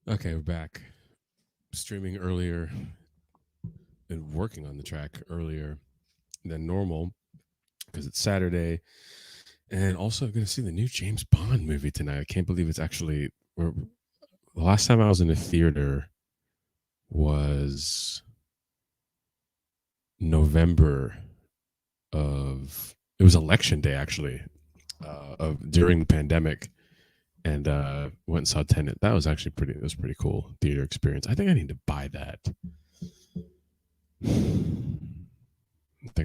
Okay, we're back. Streaming earlier and working on the track earlier than normal because it's Saturday. And also, I'm going to see the new James Bond movie tonight. I can't believe it's actually. The last time I was in a theater was November of. It was election day, actually, of during the pandemic. And went and saw Tenet. That was actually pretty. It was a pretty cool theater experience. I think I need to buy that. Think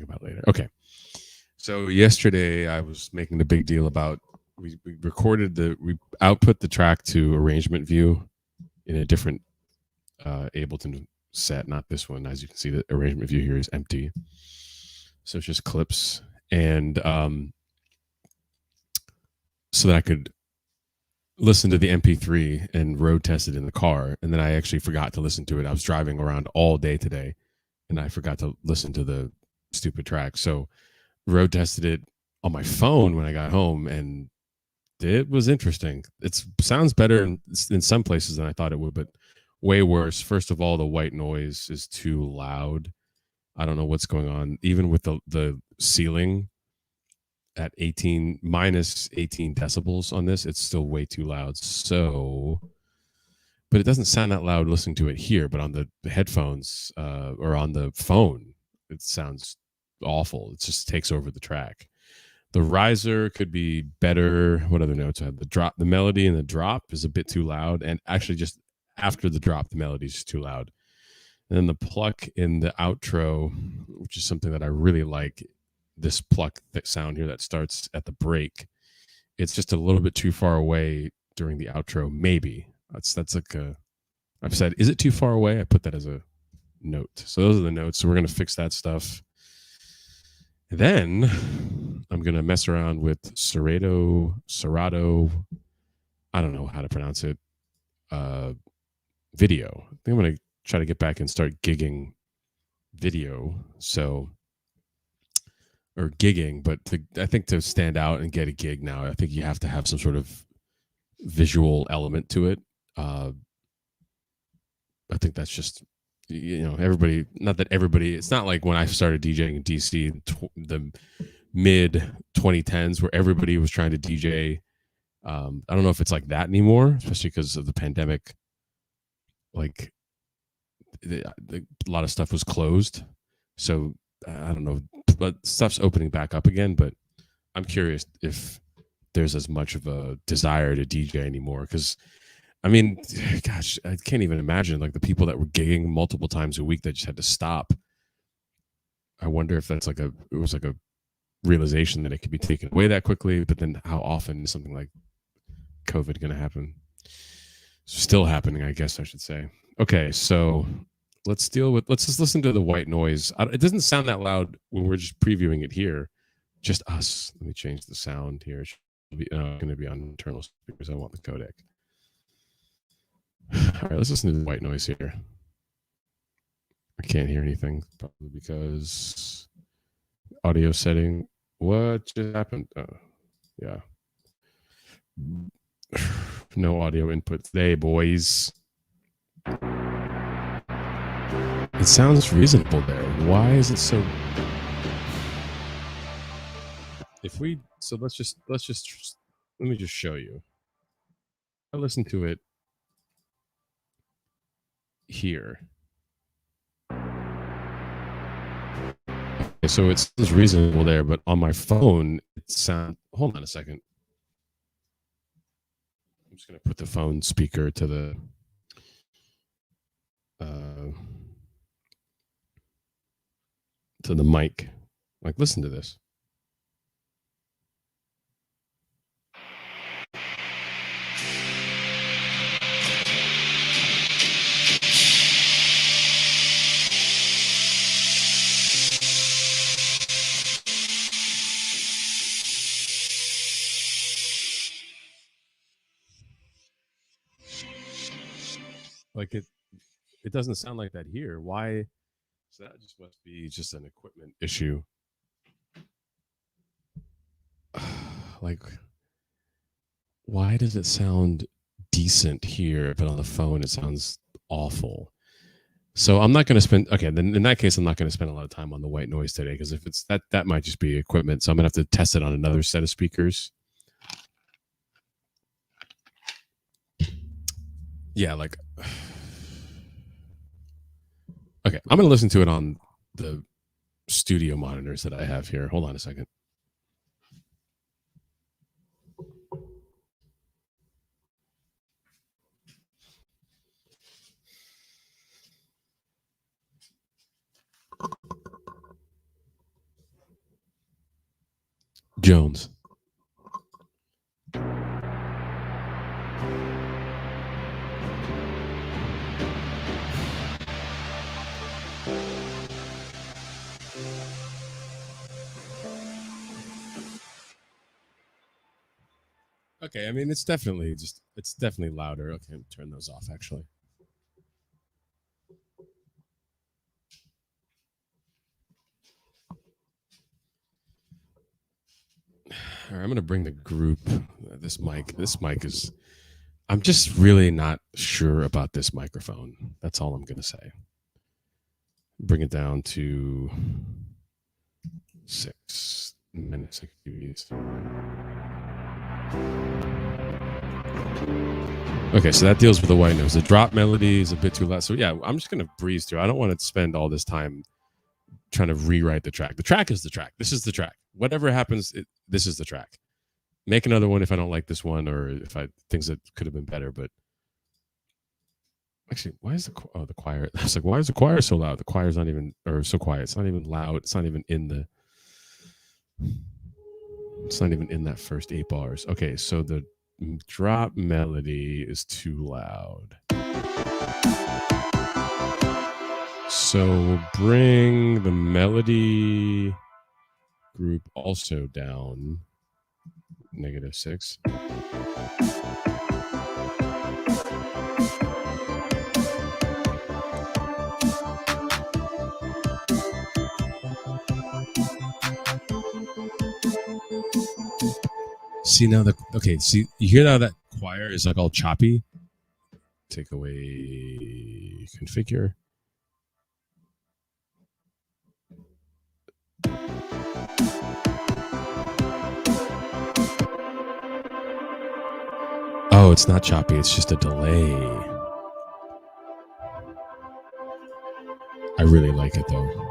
about it later. Okay. So yesterday I was making a big deal about we output the track to arrangement view in a different Ableton set, not this one. As you can see, the arrangement view here is empty, so it's just clips, and so that I could listen to the MP3 and road test it in the car. And then I actually forgot to listen to it. I was driving around all day today, and I forgot to listen to the stupid track. So road tested it on my phone when I got home, and it was interesting. It sounds better in some places than I thought it would, but way worse. First of all, the white noise is too loud. I don't know what's going on. Even with the ceiling at 18 minus 18 decibels on this, it's still way too loud. So, but it doesn't sound that loud listening to it here, but on the headphones or on the phone, it sounds awful. It just takes over the track. The riser could be better. What other notes I have? The melody and the drop is a bit too loud, and actually just after the drop, the melody is just too loud. And then the pluck in the outro, which is something that I really like, this pluck that sound here that starts at the break, it's just a little bit too far away during the outro. Maybe that's like I've said, is it too far away? I put that as a note. So those are the notes. So we're gonna fix that stuff. And then I'm gonna mess around with Serato. I don't know how to pronounce it. Video. I think I'm gonna try to get back and start gigging video. So or gigging, but I think to stand out and get a gig now, I think you have to have some sort of visual element to it. I think that's just everybody. Not that everybody. It's not like when I started DJing in DC in the mid 2010s where everybody was trying to DJ. I don't know if it's like that anymore, especially because of the pandemic. Like a lot of stuff was closed, so I don't know, but stuff's opening back up again. But I'm curious if there's as much of a desire to DJ anymore. Because I mean, gosh, I can't even imagine like the people that were gigging multiple times a week that just had to stop. I wonder if that's it was like a realization that it could be taken away that quickly. But then how often is something like COVID going to happen? Still happening, I guess I should say. Okay, so let's just listen to the white noise. It doesn't sound that loud when we're just previewing it here. Just us. Let me change the sound here. It's going to be on internal speakers. I want the codec. All right, let's listen to the white noise here. I can't hear anything, probably because audio setting. What just happened? Yeah. No audio input today, boys. It sounds reasonable there. Why is it so? If we let's let me just show you. I listened to it here. Okay, so it sounds reasonable there, but on my phone, it sounds. Hold on a second. I'm just gonna put the phone speaker to the. To the mic. Like, listen to this. Like it doesn't sound like that here. Why? So that just must be just an equipment issue. Like, why does it sound decent here, but on the phone it sounds awful. So I'm not going to spend. Okay, then in that case, I'm not going to spend a lot of time on the white noise today, because if it's that might just be equipment. So I'm going to have to test it on another set of speakers. Yeah, like. Okay, I'm going to listen to it on the studio monitors that I have here. Hold on a second. Jones. Okay, I mean it's definitely louder. Okay, I'll turn those off actually. All right, I'm gonna bring the group. This mic is. I'm just really not sure about this microphone. That's all I'm gonna say. Bring it down to 6 minutes. I could use. Okay, so that deals with the white noise. The drop melody is a bit too loud. So yeah, I'm just gonna breeze through. I don't want to spend all this time trying to rewrite the track. The track is the track. This is the track. Whatever happens, this is the track. Make another one if I don't like this one, or if I things that could have been better. But actually, why is the choir? I was like, why is the choir so loud? The choir's not even, or so quiet. It's not even loud. It's not even in the. It's not even in that first 8 bars. Okay, so the drop melody is too loud. So we'll bring the melody group also down -6. See now see, you hear how that choir is like all choppy? Take away configure. Oh, it's not choppy, it's just a delay. I really like it though.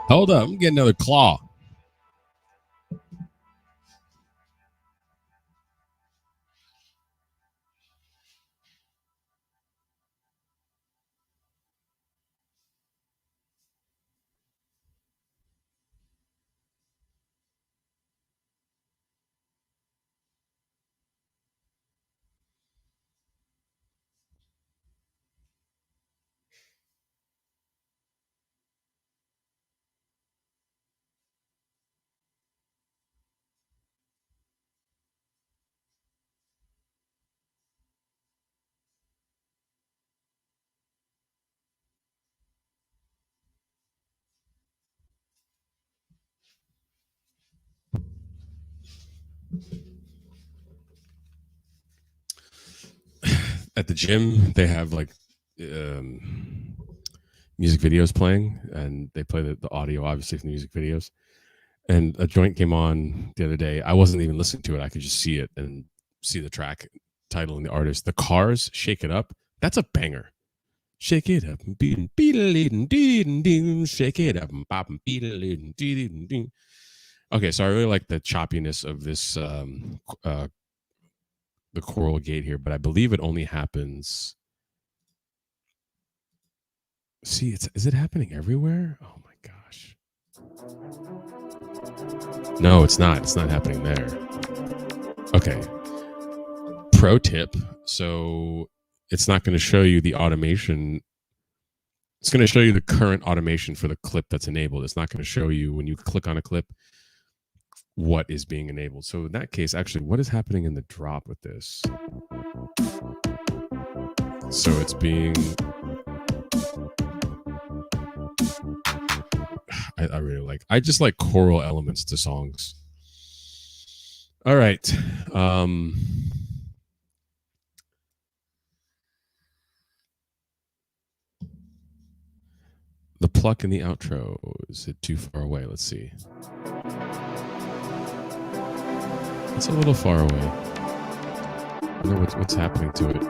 Hold up, I'm getting another claw. At the gym, they have like music videos playing, and they play the audio obviously from the music videos. And a joint came on the other day. I wasn't even listening to it. I could just see it and see the track title and the artist. The Cars, Shake It Up. That's a banger. Shake it up, shake it up, okay, so I really like the choppiness of this the choral gate here, but I believe it only happens. See, is it happening everywhere? Oh my gosh. No, it's not. It's not happening there. Okay. Pro tip. So it's not going to show you the automation. It's going to show you the current automation for the clip that's enabled. It's not going to show you when you click on a clip what is being enabled. So in that case, actually, what is happening in the drop with this? So it's being, I really like, I just like choral elements to songs. All right. The pluck in the outro, is it too far away? Let's see. It's a little far away. I don't know what's happening to it.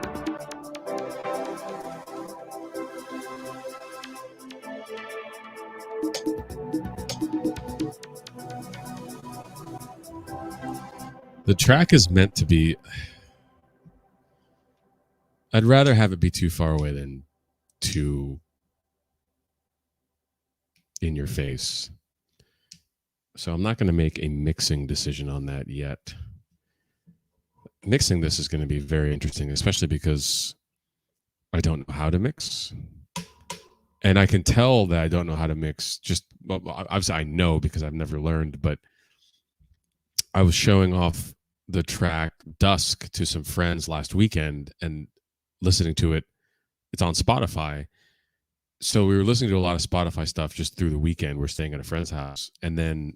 The track is meant to be, I'd rather have it be too far away than too in your face. So I'm not going to make a mixing decision on that yet. Mixing this is going to be very interesting, especially because I don't know how to mix. And I can tell that I don't know how to mix. Just, well, obviously I know because I've never learned, but I was showing off the track Dusk to some friends last weekend and listening to it. It's on Spotify. So we were listening to a lot of Spotify stuff just through the weekend. We're staying at a friend's house. And then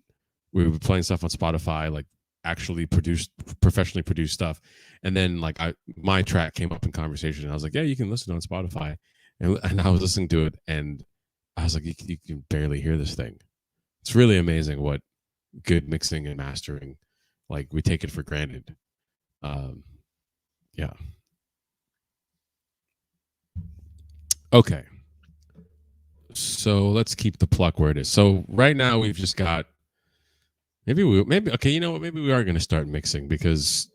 we were playing stuff on Spotify, like actually produced, professionally produced stuff. And then like my track came up in conversation and I was like, yeah, you can listen on Spotify. And I was listening to it and I was like, you can barely hear this thing. It's really amazing what good mixing and mastering, like we take it for granted. Yeah. Okay. So let's keep the pluck where it is. So right now we've just got, maybe okay, you know what? Maybe we are going to start mixing because,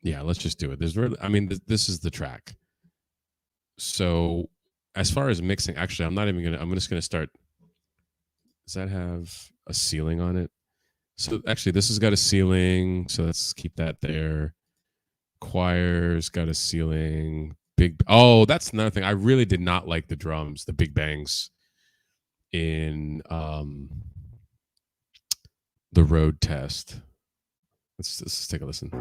yeah, let's just do it. There's really, I mean, this is the track. So as far as mixing, actually, I'm not even going to, I'm just going to start. Does that have a ceiling on it? So actually, this has got a ceiling. So let's keep that there. Choir's got a ceiling. Oh, that's another thing. I really did not like the drums, the big bangs in the road test. Let's take a listen.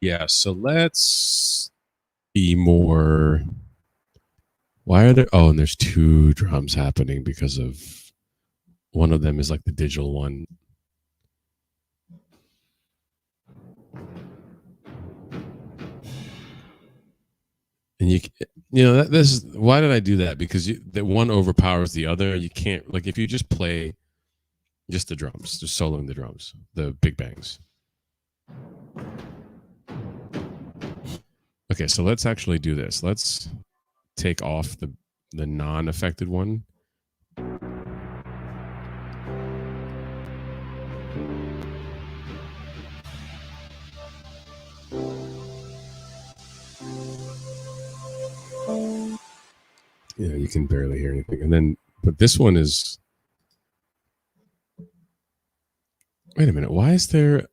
Yeah, so let's be more. Why are there? Oh, and there's two drums happening because of one of them is like the digital one. And you know, this is why did I do that? Because the one overpowers the other. You can't, like, if you just play just the drums, just soloing the drums, the big bangs. Okay, so let's actually do this. Let's take off the non-affected one. Yeah, you can barely hear anything. And then, but this one is. Wait a minute. Why is there?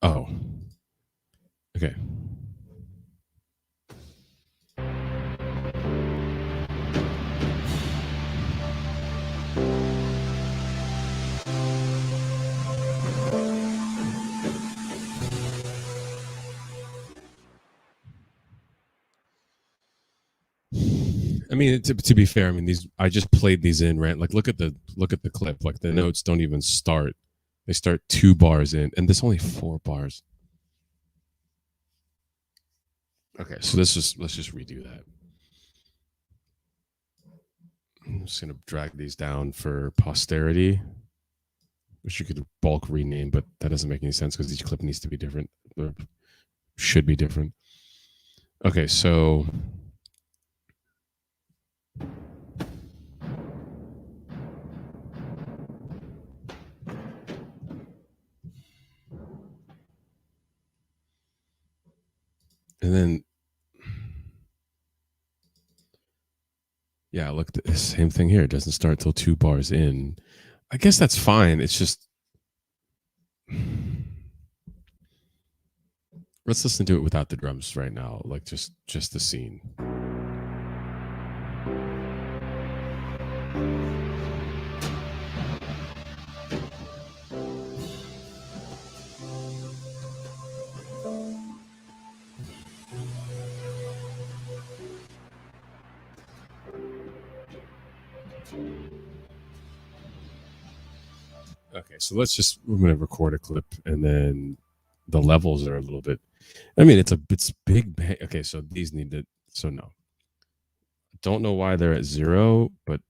Oh. Okay. I mean, to be fair, I mean these. I just played these in, right? Like, look at the clip. Like the notes don't even start; they start 2 bars in, and there's only 4 bars. Okay, so let's just redo that. I'm just gonna drag these down for posterity. Wish you could bulk rename, but that doesn't make any sense because each clip needs to be different, or should be different. Okay, so. And then, yeah, look, the same thing here. It doesn't start till 2 bars in. I guess that's fine. It's just, let's listen to it without the drums right now. Like just the scene. Okay, so we're going to record a clip, and then the levels are a little bit, I mean, it's big. Okay, so these need to, so no. Don't know why they're at 0, but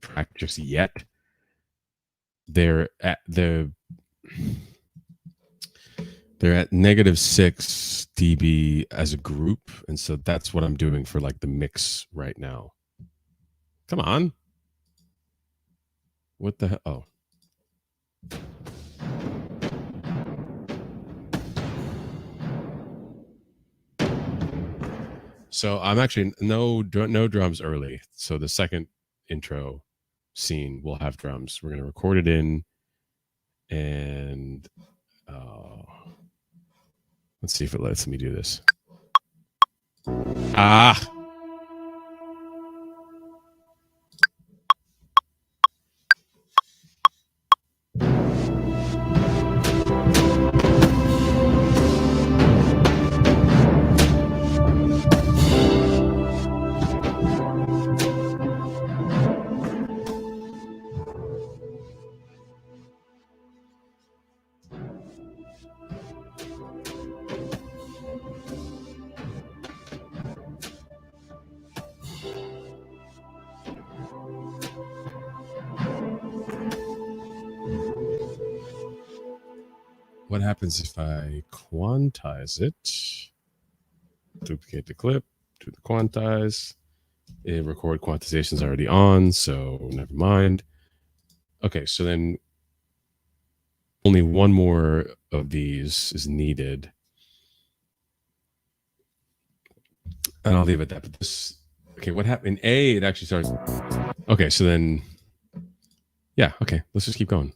track just yet. They're at -6 dB as a group, and so that's what I'm doing for like the mix right now. Come on. What the hell? Oh. So I'm actually no drums early. So the second intro scene will have drums. We're gonna record it in, and let's see if it lets me do this. Ah. What happens if I quantize it? Duplicate the clip, do the quantize. Record quantization is already on, so never mind. Okay, so then only one more of these is needed. And I'll leave it at that. But this, okay, what happened? In A, it actually starts. Okay, so then, yeah, okay, let's just keep going.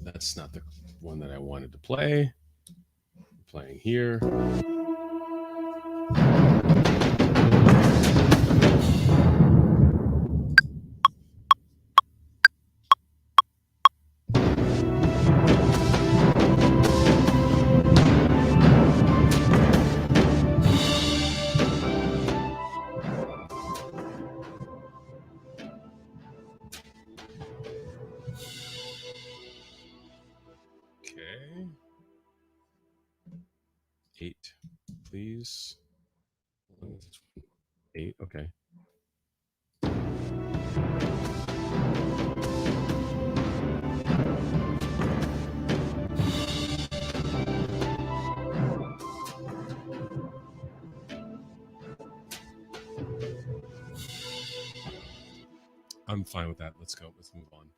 That's not the one that I wanted to play. I'm playing here. Okay. 8, please. 8, okay. I'm fine with that. Let's go. Let's move on.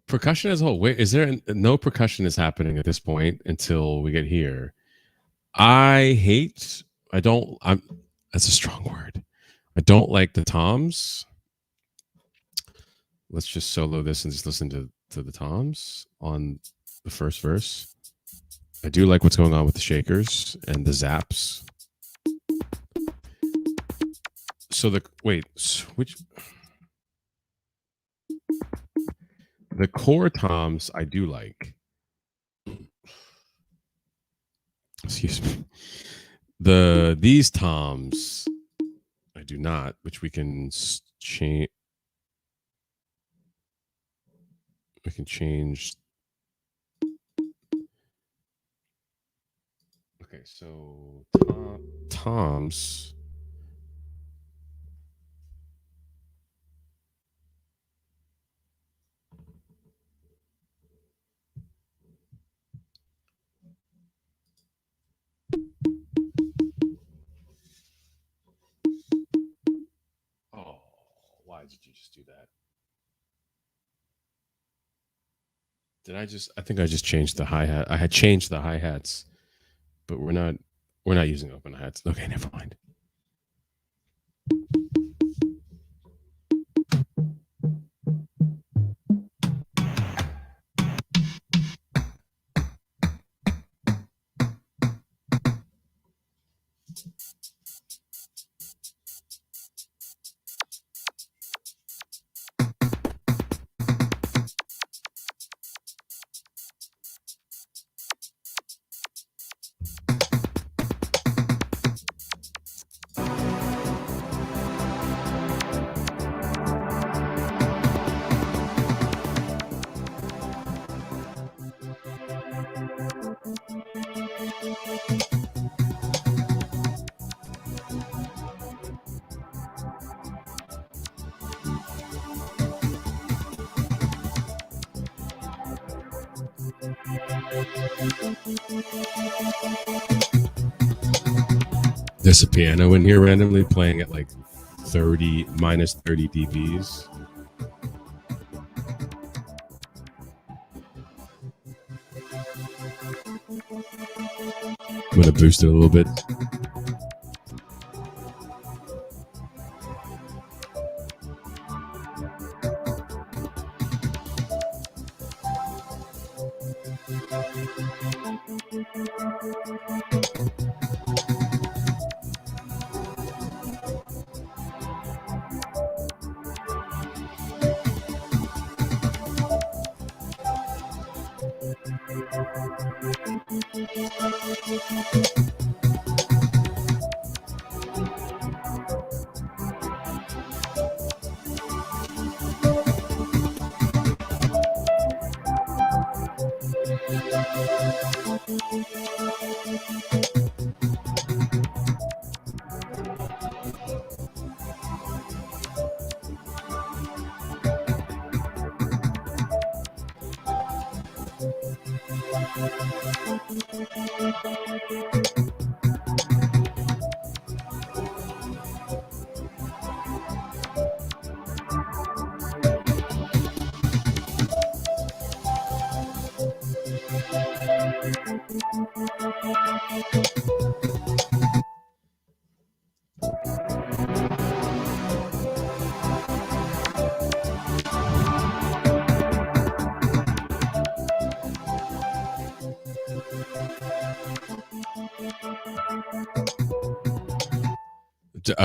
Percussion as a whole. Wait, is there no percussion is happening at this point until we get here? I hate. I don't. I'm. That's a strong word. I don't like the toms. Let's just solo this and just listen to the toms on the first verse. I do like what's going on with the shakers and the zaps. So which the core toms I do like. Excuse me. These toms I do not, which we can change. We can change. Okay, so toms. just do that. I think I just changed the hi-hat. I had changed the hi-hats, but we're not using open hats. Okay, never mind. There's a piano in here randomly playing at like 30 minus 30 dBs. I'm gonna boost it a little bit.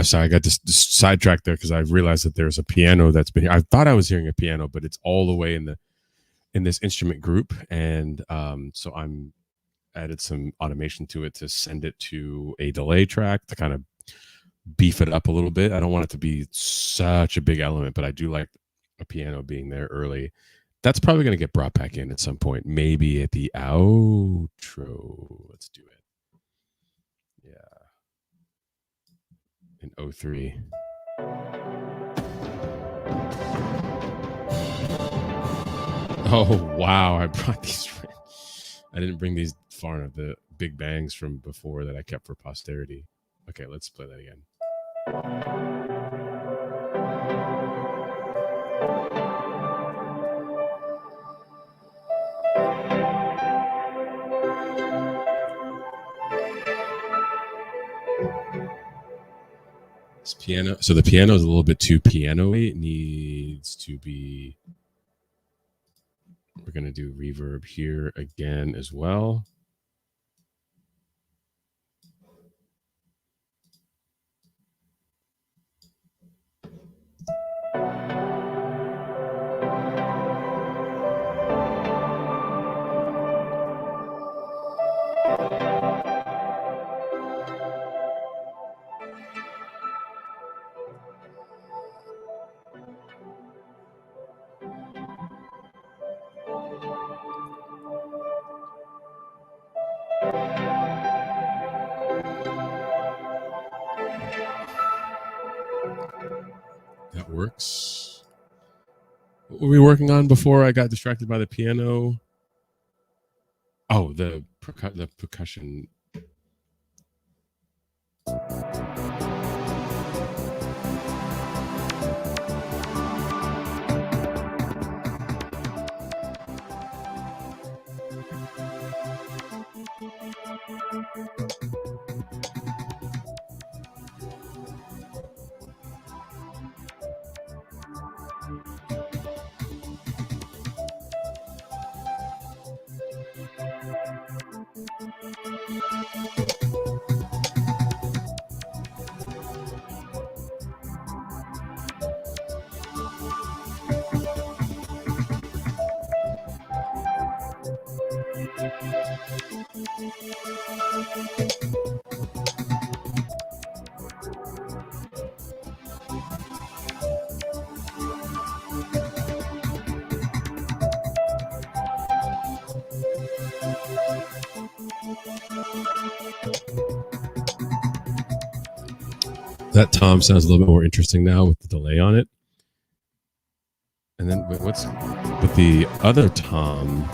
Sorry, I got this sidetracked there because I realized that there's a piano that's been here. I thought I was hearing a piano, but it's all the way in this instrument group, and so I'm added some automation to it to send it to a delay track to kind of beef it up a little bit. I don't want it to be such a big element, but I do like a piano being there early. That's probably going to get brought back in at some point, maybe at the outro. Let's do it. Yeah. In Qw3rty. Oh, wow. I brought these. I didn't bring these far enough. The big bangs from before that I kept for posterity. Okay, let's play that again. This piano. So the piano is a little bit too piano-y. It needs to be. We're going to do reverb here again as well. That works. What were we working on before I got distracted by the piano? Oh, the percussion. That tom sounds a little bit more interesting now with the delay on it. And then what's with the other tom?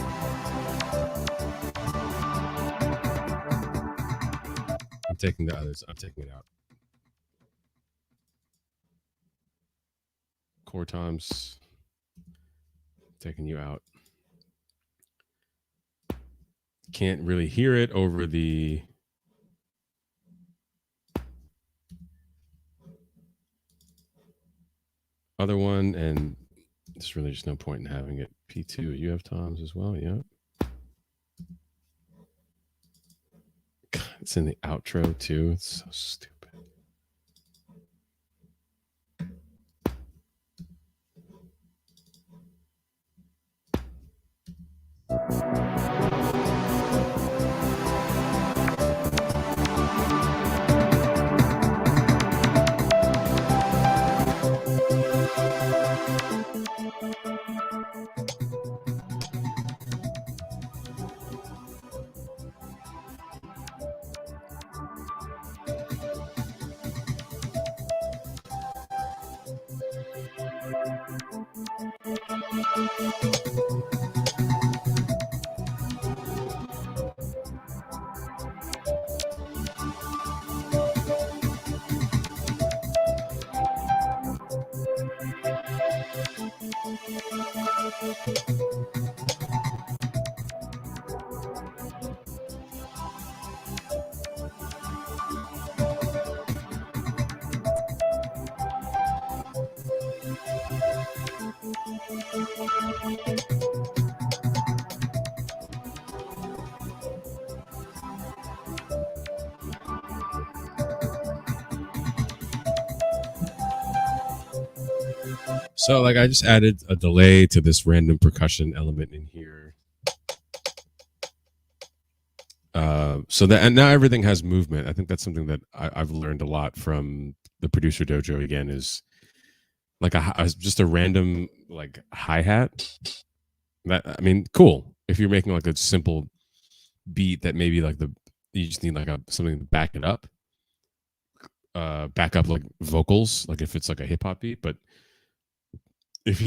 I'm taking the others. I'm taking it out. Core toms. Taking you out. Can't really hear it over the other one, and there's really just no point in having it. P2, you have toms as well, yeah. God, it's in the outro too. It's so stupid. So like I just added a delay to this random percussion element in here. So that, and now everything has movement. I think that's something that I've learned a lot from the Producer Dojo again, is like just a random like hi-hat. That, I mean, cool. If you're making like a simple beat that maybe like you just need like something to back it up. Back up like vocals, like if it's like a hip hop beat, but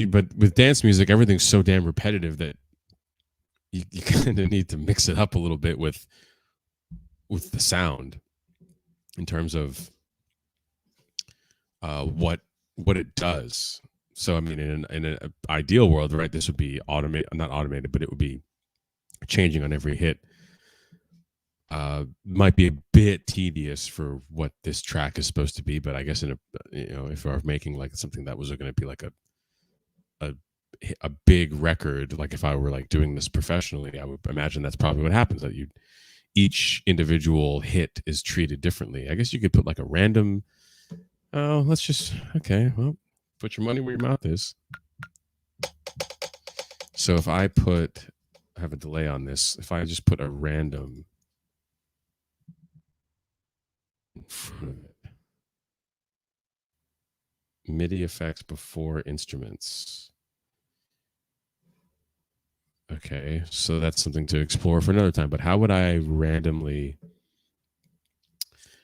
but with dance music, everything's so damn repetitive that you kind of need to mix it up a little bit with the sound in terms of what it does. So I mean, in an ideal world, right, this would be not automated, but it would be changing on every hit. Might be a bit tedious for what this track is supposed to be, but I guess if I were making like something that was going to be like a big record, like if I were like doing this professionally, I would imagine that's probably what happens, that each individual hit is treated differently. I guess you could put like a random, okay, well, put your money where your mouth is. So if I have a delay on this, if I just put a random MIDI effects before instruments. Okay, so that's something to explore for another time. But how would I randomly?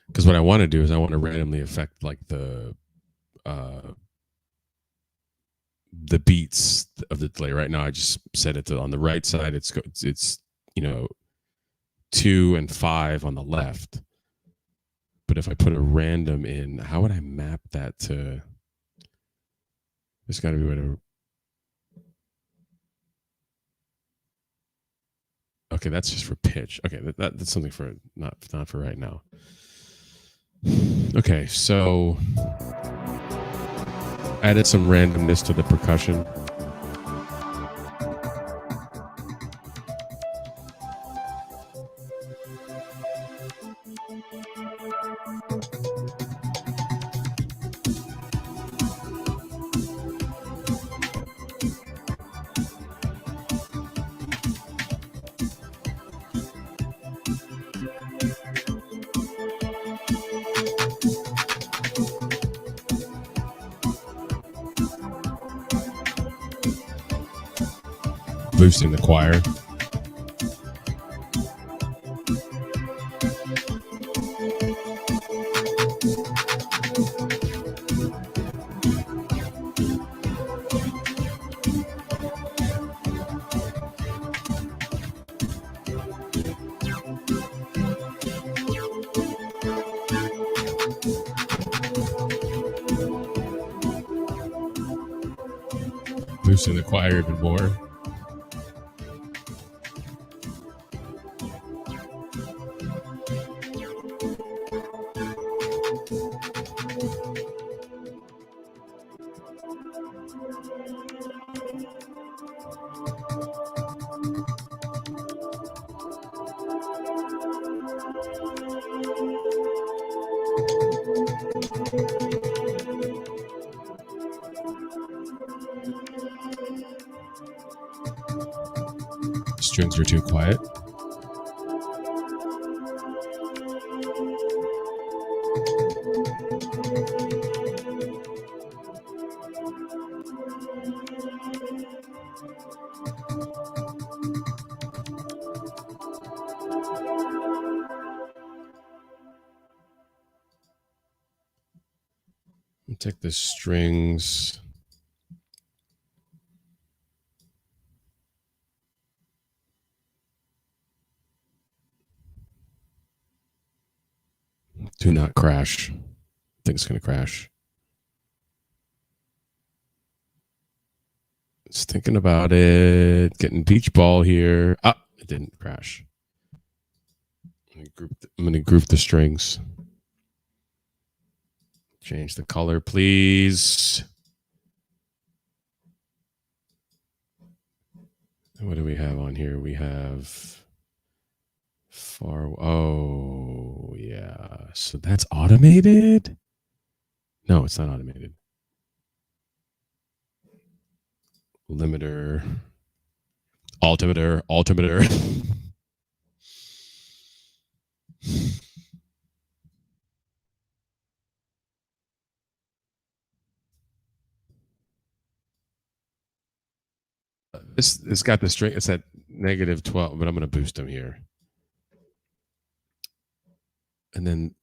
Because what I want to do is I want to randomly affect like the beats of the delay. Right now, I just set it to on the right side. It's 2 and 5 on the left. But if I put a random in, how would I map that to? There's got to be a way to. Okay, that's just for pitch. Okay, that's something for not for right now. Okay, so added some randomness to the percussion. Boosting the choir. boosting the choir even more. Strings are too quiet. Take the strings. Do not crash. I think it's going to crash. Just thinking about it. Getting beach ball here. Ah, it didn't crash. I'm going to group the strings. Change the color, please. What do we have on here? We have oh, yeah. So that's automated? No, it's not automated. Limiter. Altimeter. It's got the string. It's at -12, but I'm going to boost them here. And then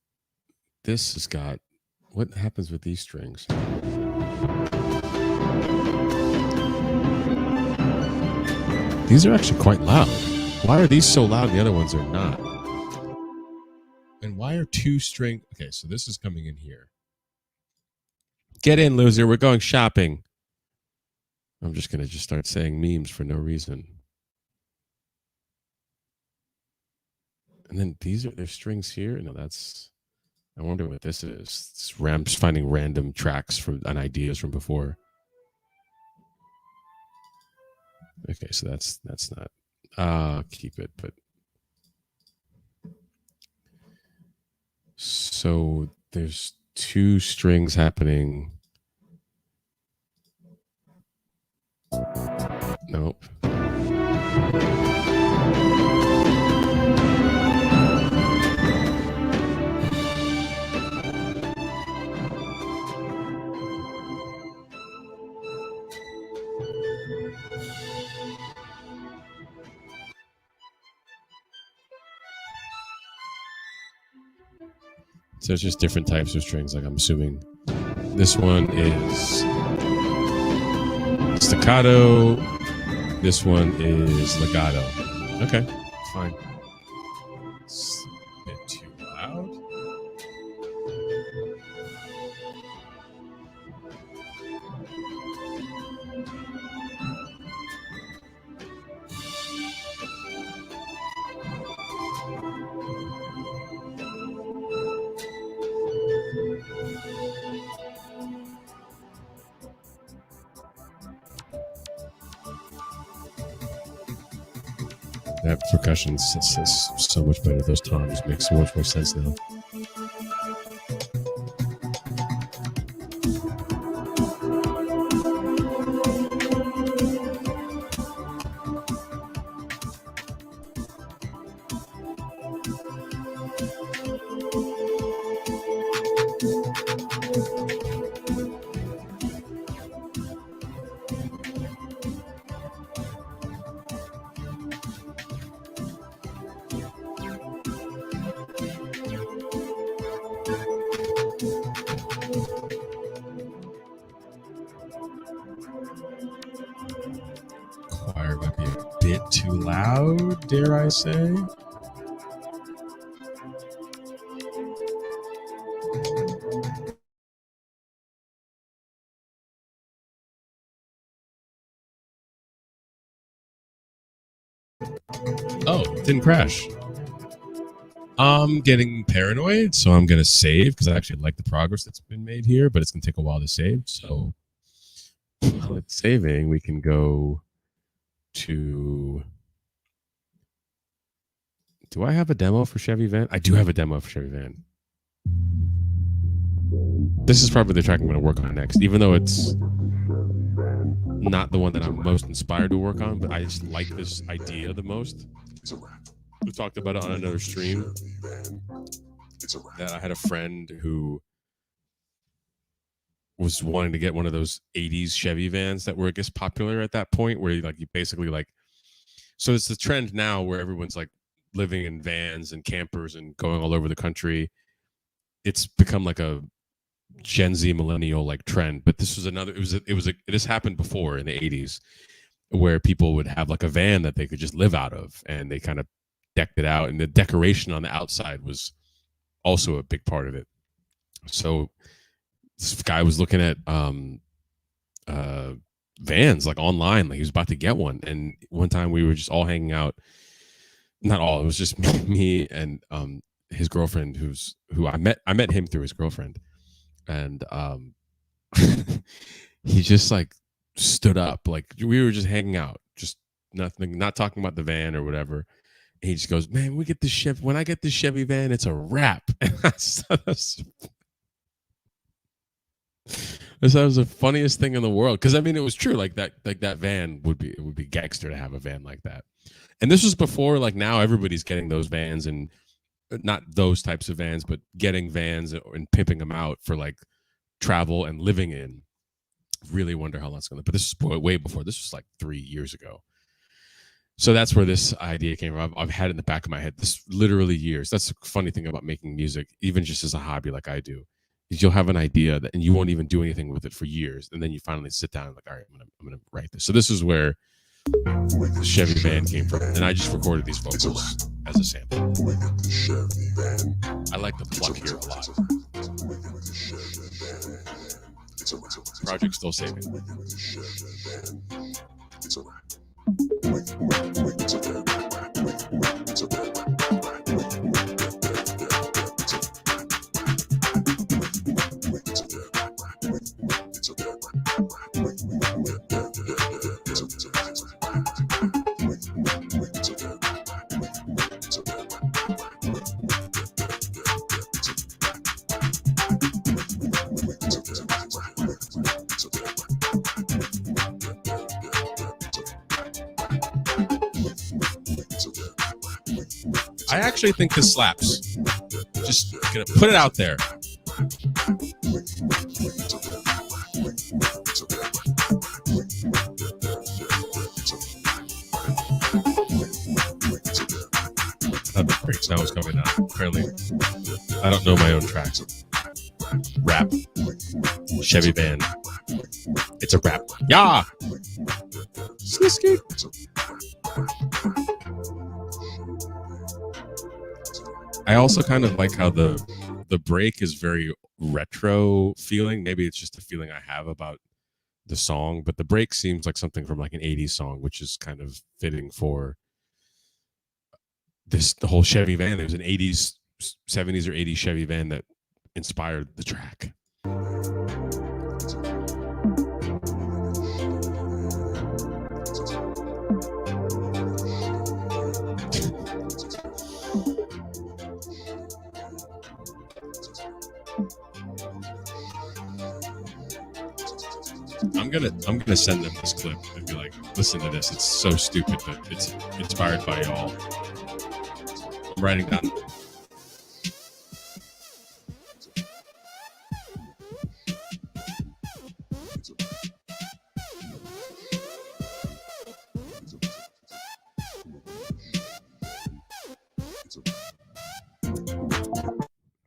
this has got, what happens with these strings? These are actually quite loud. Why are these so loud and the other ones are not? And why are two string? Okay, so this is coming in here. Get in, loser. We're going shopping. I'm just going to start saying memes for no reason. And then these are their strings here. No, that's, I wonder what this is. It's Rams finding random tracks and ideas from before. Okay, so that's not. Keep it, but so there's two strings happening. Nope. So it's just different types of strings. Like I'm assuming this one is staccato. This one is legato. Okay, fine. It's a bit too loud. That percussion is so much better. Those toms make so much more sense now. Choir might be a bit too loud, dare I say. Oh, it didn't crash. I'm getting paranoid, so I'm going to save because I actually like the progress that's been made here, but it's going to take a while to save. So while it's saving, we can go to... Do I have a demo for Chevy Van? I do have a demo for Chevy Van. This is probably the track I'm going to work on next, even though it's not the one that I'm most inspired to work on, but I just like this idea the most. We talked about it on another stream. That I had a friend who was wanting to get one of those 80s Chevy vans that were, I guess, popular at that point, where you basically so it's the trend now where everyone's like living in vans and campers and going all over the country. It's become like a Gen Z millennial like trend, but this was another. This happened before in the 80s, where people would have like a van that they could just live out of, and they kind of decked it out, and the decoration on the outside was also a big part of it. So this guy was looking at vans like online, like he was about to get one, and one time we were just all hanging out. Not all, it was just me and his girlfriend, who I met him through his girlfriend, and he just like stood up, like we were just hanging out, just nothing, not talking about the van or whatever. And he just goes, "Man, we get this Chevy. When I get this Chevy van, it's a wrap." And I thought that was the funniest thing in the world, because I mean it was true. Like that van would be gangster to have a van like that. And this was before, like, now everybody's getting those vans, and not those types of vans, but getting vans and pimping them out for like travel and living in. Really wonder how that's going to, but this is way before. This was like 3 years ago. So that's where this idea came from. I've had it in the back of my head this literally years. That's the funny thing about making music, even just as a hobby like I do, is you'll have an idea and you won't even do anything with it for years, and then you finally sit down and like, all right, I'm gonna write this. So this is where the Chevy van came from, and I just recorded these vocals as a sample. I like the pluck here a lot. Project still saving. I actually think this slaps. Just gonna put it out there. The breakdown was coming out. Apparently, I don't know my own tracks. Rap. Chevy van. It's a rap. Yeah. I also kind of like how the break is very retro feeling. Maybe it's just a feeling I have about the song, but the break seems like something from like an 80s song, which is kind of fitting for the whole Chevy van. There's an 80s, 70s or 80s Chevy van that inspired the track. I'm gonna send them this clip and be like, listen to this. It's so stupid, but it's inspired by y'all. I'm writing down.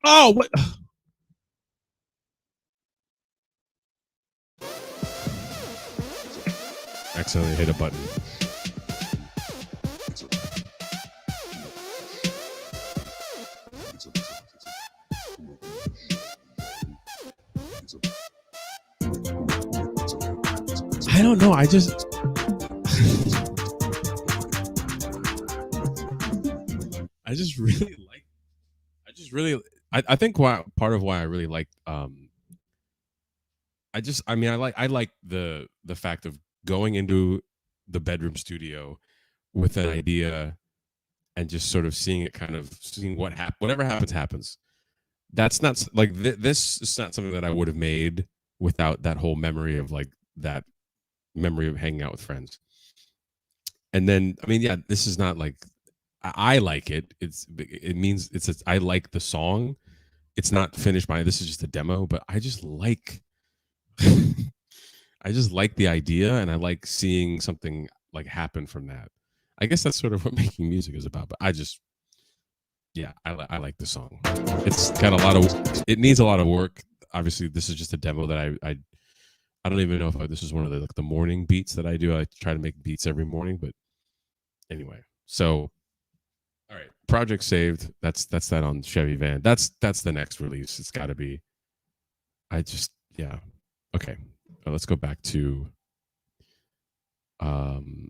Oh, what? Accidentally hit a button. I don't know. I just just really like. I just really. I think why part of why I really like. I mean, I like the fact of going into the bedroom studio with an idea and just sort of seeing it, kind of seeing whatever happens. That's not like this is not something that I would have made without that whole memory of like that memory of hanging out with friends. And then, I mean, yeah, this is not like I like it. It means I like the song. It's not finished by this is just a demo, but I just like I just like the idea, and I like seeing something like happen from that. I guess that's sort of what making music is about. But I just, yeah, I like the song. It's got a lot of, it needs a lot of work. Obviously, this is just a demo that I don't even know if this is one of the like the morning beats that I do. I try to make beats every morning, but anyway. So, all right, project saved. That's that on Chevy Van. That's the next release. It's got to be. I just, yeah. Okay, let's go back to um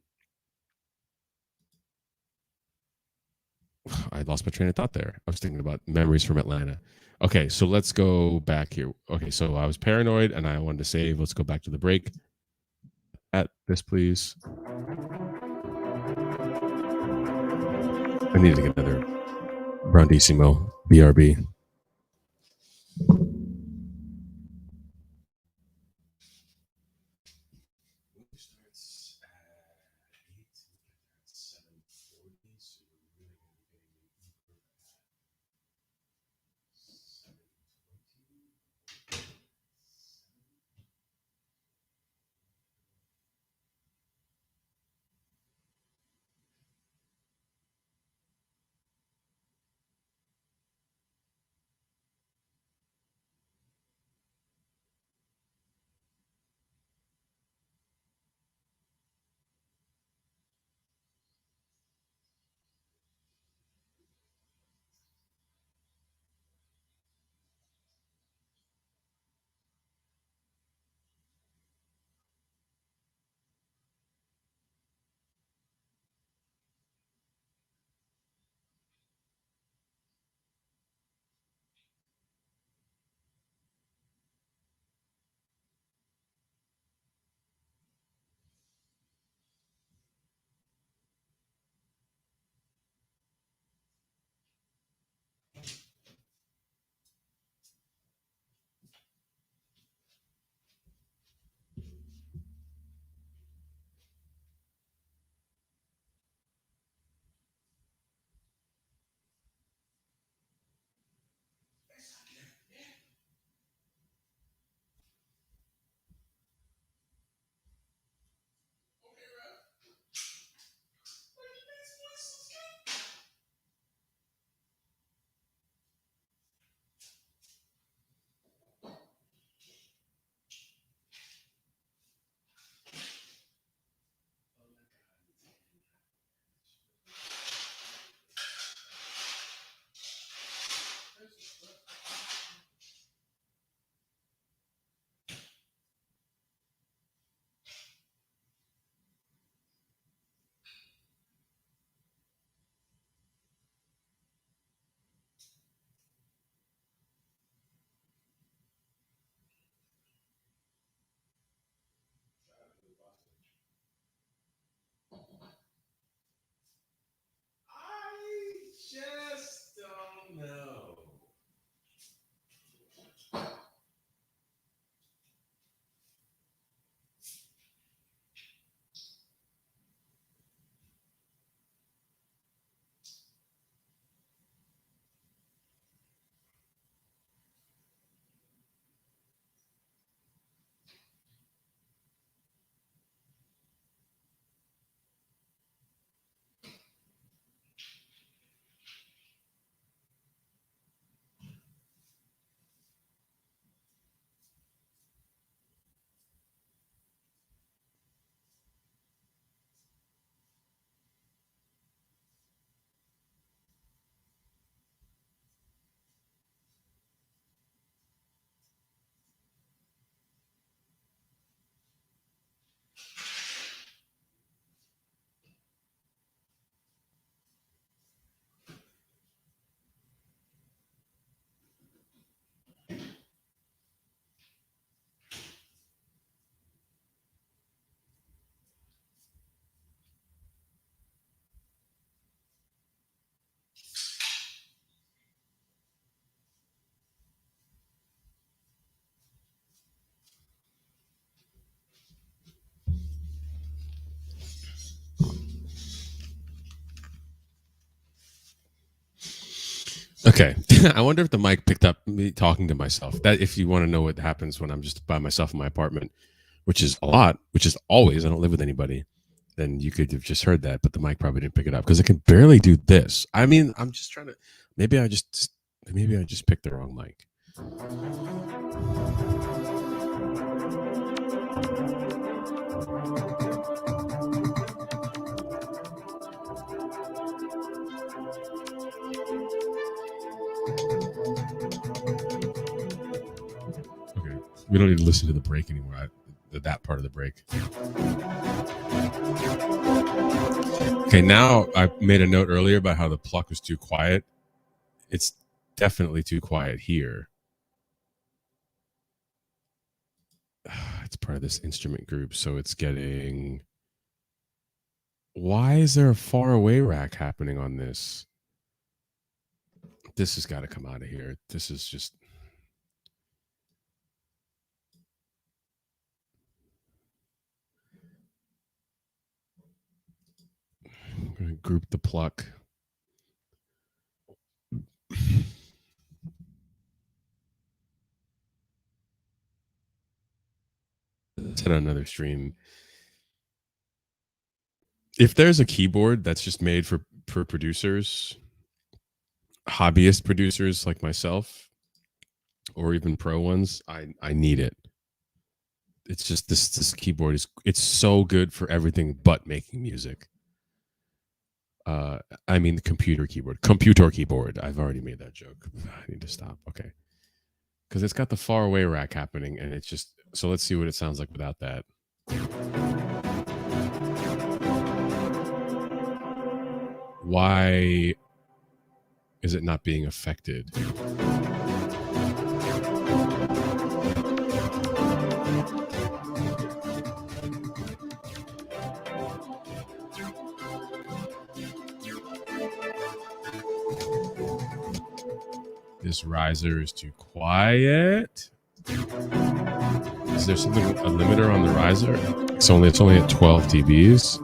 I lost my train of thought there. I was thinking about memories from Atlanta. Okay, so let's go back here. Okay, so I was paranoid and I wanted to save. Let's go back to the break. At this, please. I need to get another Brandissimo BRB. Okay. I wonder if the mic picked up me talking to myself. That if you want to know what happens when I'm just by myself in my apartment, which is a lot, which is always, I don't live with anybody, then you could have just heard that, but the mic probably didn't pick it up because it can barely do this. I mean, I'm just trying to maybe I just picked the wrong mic. Okay. We don't need to listen to the break anymore. That part of the break. Okay, now I made a note earlier about how the pluck was too quiet. It's definitely too quiet here. It's part of this instrument group, so it's getting. Why is there a far away rack happening on this? This has got to come out of here. This is just. I'm going to group the pluck. Let's hit another stream. If there's a keyboard that's just made for producers, hobbyist producers like myself, or even pro ones, I need it. It's just this keyboard it's so good for everything but making music. I mean the computer keyboard. I've already made that joke. I need to stop. Okay, because it's got the far away rack happening, and it's just so. Let's see what it sounds like without that. Why is it not being affected? This riser is too quiet. Is there something a limiter on the riser? It's only at 12 dBs.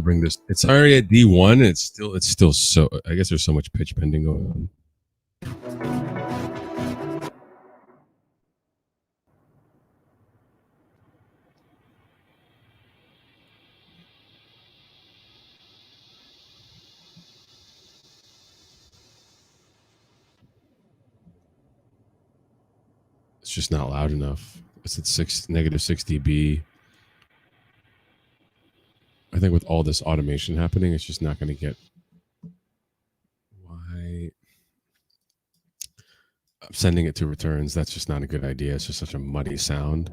Bring this. It's already at D1. And it's still so. I guess there's so much pitch bending going on. It's just not loud enough. It's at -6 dB. I think with all this automation happening, it's just not going to get. Why? I'm sending it to returns. That's just not a good idea. It's just such a muddy sound.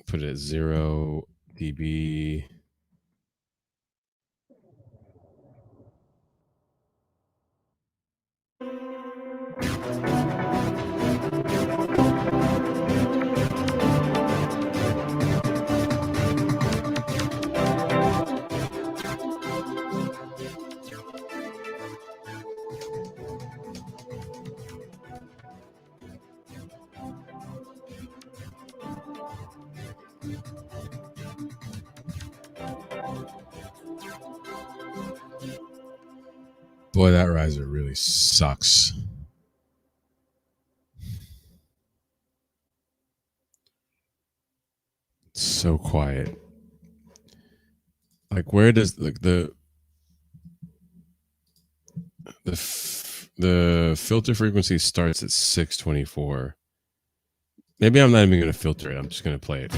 Put it at 0 dB. Boy, that riser really sucks. It's so quiet. Like, where does the filter frequency starts at 624? Maybe I'm not even going to filter it. I'm just going to play it.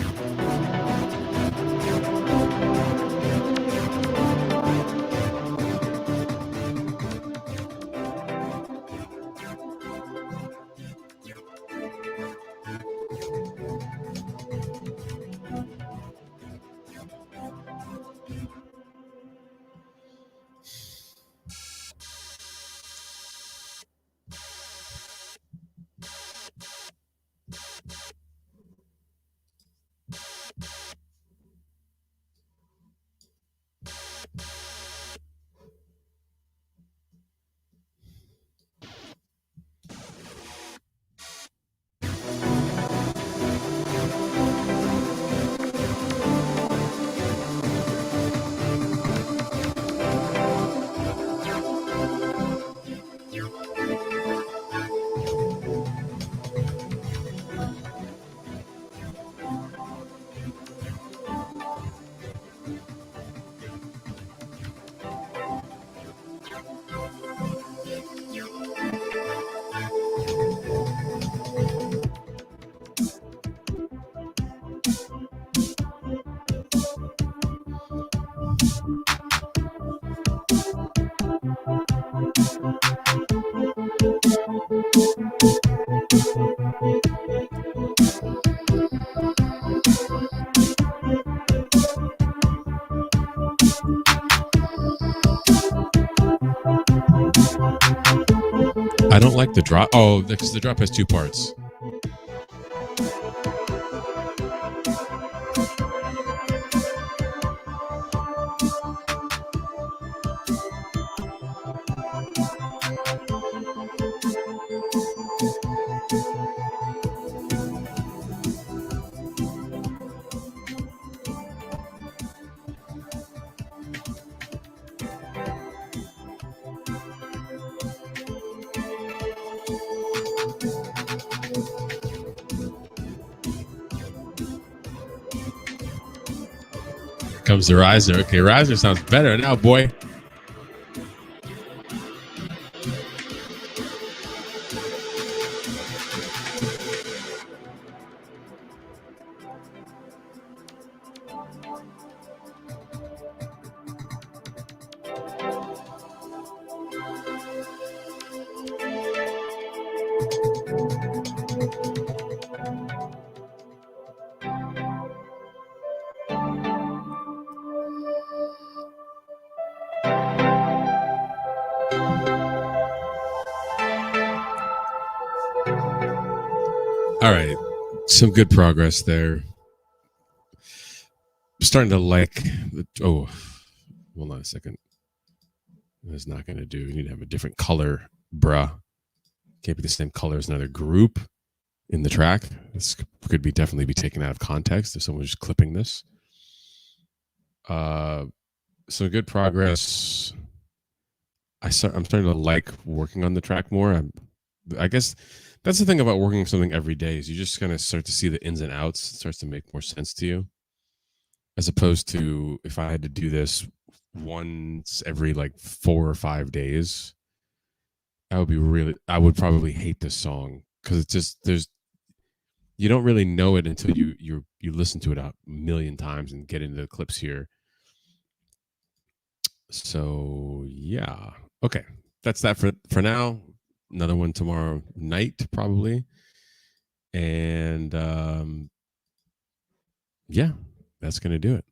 I don't like the drop. Oh, because the drop has two parts. Comes the riser. Okay, riser sounds better now, boy. All right, some good progress there. I'm starting to like the. Oh, hold on a second. That's not going to do. You need to have a different color, bruh. Can't be the same color as another group in the track. This could be definitely be taken out of context if someone's just clipping this. So good progress. I'm starting to like working on the track more. I guess that's the thing about working something every day is you just kind of start to see the ins and outs. It starts to make more sense to you, as opposed to if I had to do this once every like 4 or 5 days. I would probably hate this song because it's just you don't really know it until you listen to it a million times and get into the clips here. So yeah, okay, that's that for now. Another one tomorrow night probably, and yeah, that's gonna do it.